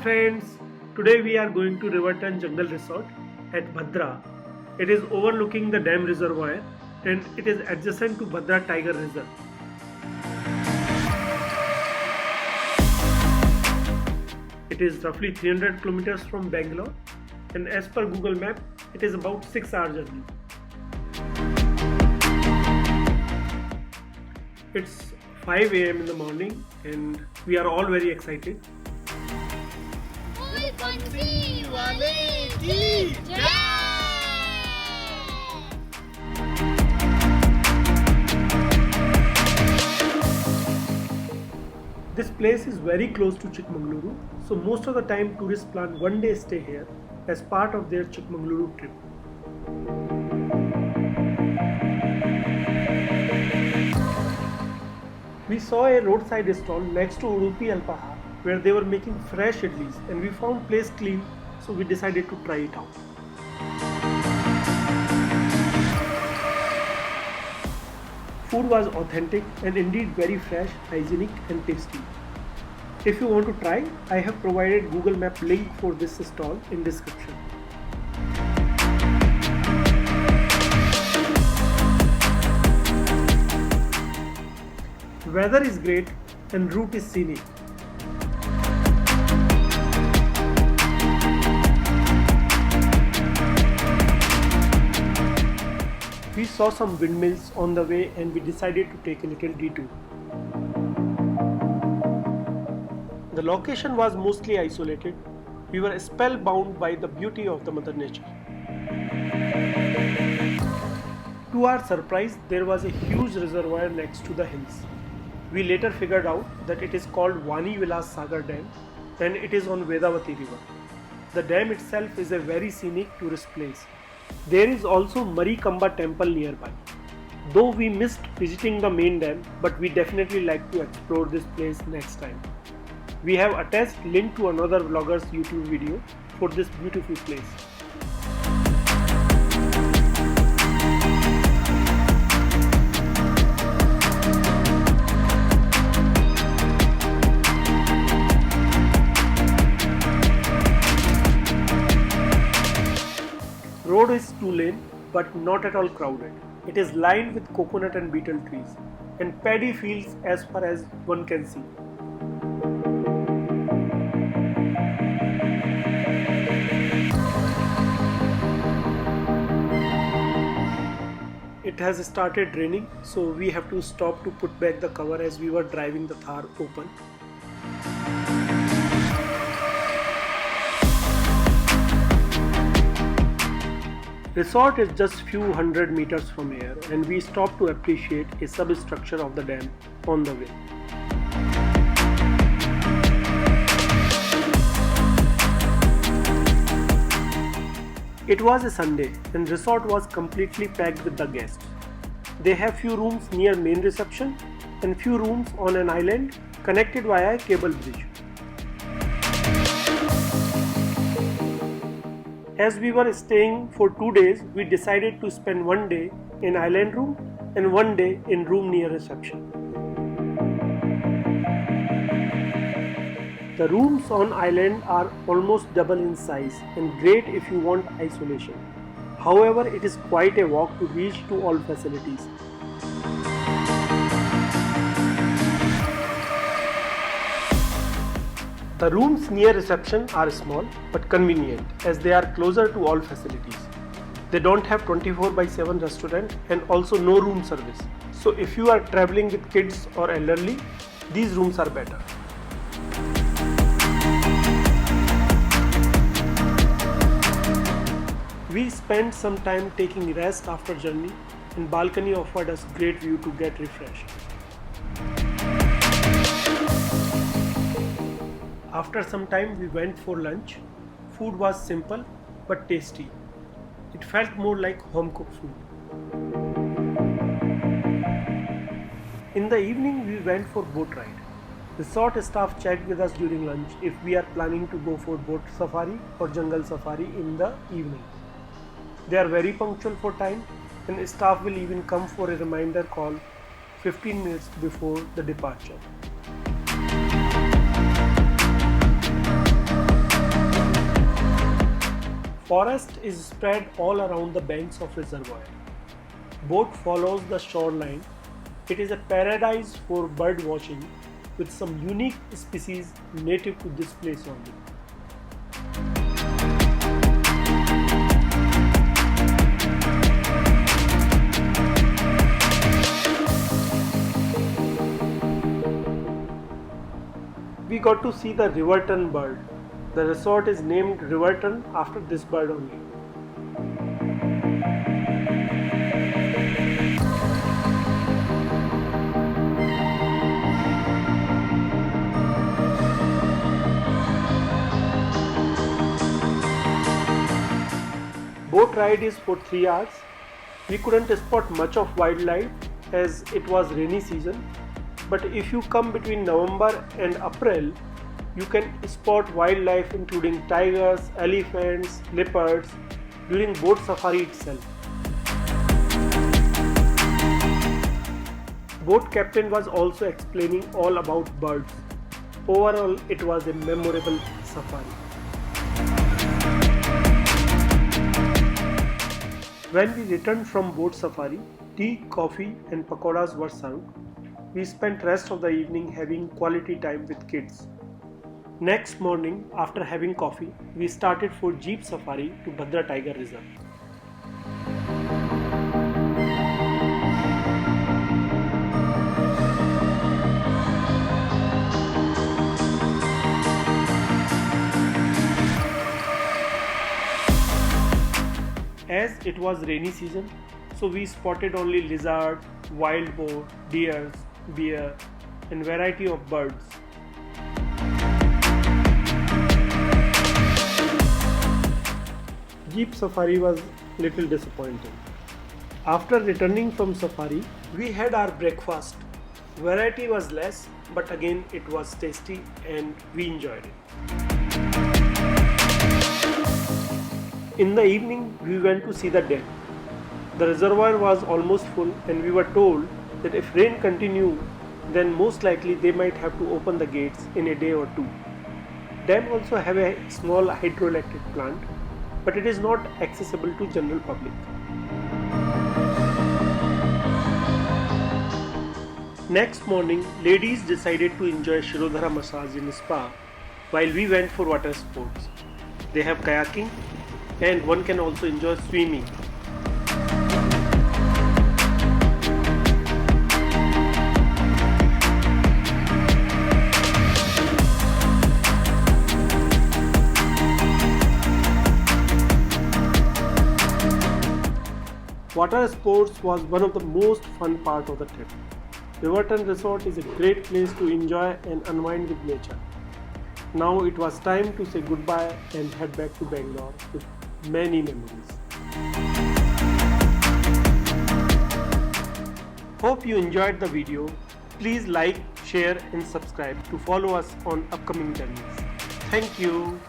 friends, today we are going to Riverton Jungle Resort at Bhadra. It is overlooking the dam reservoir and it is adjacent to Bhadra Tiger Reserve. It is roughly 300 kilometers from Bangalore and as per Google Map, it is about 6 hour journey. It's 5 a.m. in the morning and we are all very excited. This place is very close to Chikmagaluru, so most of the time tourists plan one day stay here as part of their Chikmagaluru trip. We saw a roadside stall next to Udupi Alpahar where they were making fresh idlis and we found place clean, so we decided to try it out. Food was authentic and indeed very fresh, hygienic and tasty. If you want to try, I have provided Google Map link for this stall in description. Weather is great and route is scenic. We saw some windmills on the way and we decided to take a little detour. The location was mostly isolated. We were spellbound by the beauty of the Mother Nature. To our surprise, there was a huge reservoir next to the hills. We later figured out that it is called Vani Vilas Sagar Dam and it is on Vedavati River. The dam itself is a very scenic tourist place. There is also Marikamba temple nearby. Though we missed visiting the main dam, but we definitely like to explore this place next time. We have attached link to another vlogger's YouTube video for this beautiful place. Road is 2-lane but not at all crowded. It is lined with coconut and betel trees and paddy fields as far as one can see. It has started raining, so we have to stop to put back the cover as we were driving the Thar open. Resort is just few hundred meters from here and we stopped to appreciate a substructure of the dam on the way. It was a Sunday and resort was completely packed with the guests. They have few rooms near main reception and few rooms on an island connected via a cable bridge. As we were staying for 2 days, we decided to spend one day in island room and one day in room near reception. The rooms on island are almost double in size and great if you want isolation. However, it is quite a walk to reach to all facilities. The rooms near reception are small but convenient as they are closer to all facilities. They don't have 24/7 restaurant and also no room service. So if you are traveling with kids or elderly, these rooms are better. We spent some time taking rest after journey and balcony offered us great view to get refreshed. After some time we went for lunch. Food was simple but tasty. It felt more like home cooked food. In the evening we went for boat ride. Resort staff checked with us during lunch if we are planning to go for boat safari or jungle safari in the evening. They are very punctual for time and staff will even come for a reminder call 15 minutes before the departure. Forest is spread all around the banks of reservoir. Boat follows the shoreline. It is a paradise for bird watching with some unique species native to this place only. We got to see the riverton bird. The resort is named Riverton after this bird only. Boat ride is for 3 hours. We couldn't spot much of wildlife as it was rainy season, but if you come between November and April, you can spot wildlife including tigers, elephants, leopards during boat safari itself. Boat captain was also explaining all about birds. Overall, it was a memorable safari. When we returned from boat safari, tea, coffee and pakoras were served. We spent rest of the evening having quality time with kids. Next morning, after having coffee, we started for jeep safari to Bhadra Tiger Reserve. As it was rainy season, so we spotted only lizard, wild boar, deers, bear and variety of birds. Jeep safari was little disappointing. After returning from safari, we had our breakfast. Variety was less, but again it was tasty and we enjoyed it. In the evening, we went to see the dam. The reservoir was almost full and we were told that if rain continued, then most likely they might have to open the gates in a day or two. Dam also have a small hydroelectric plant, but it is not accessible to general public. Next morning, ladies decided to enjoy Shirodhara massage in spa while we went for water sports. They have kayaking and one can also enjoy swimming. Water sports was one of the most fun part of the trip. Riverton Resort is a great place to enjoy and unwind with nature. Now it was time to say goodbye and head back to Bangalore with many memories. Hope you enjoyed the video. Please like, share and subscribe to follow us on upcoming journeys. Thank you.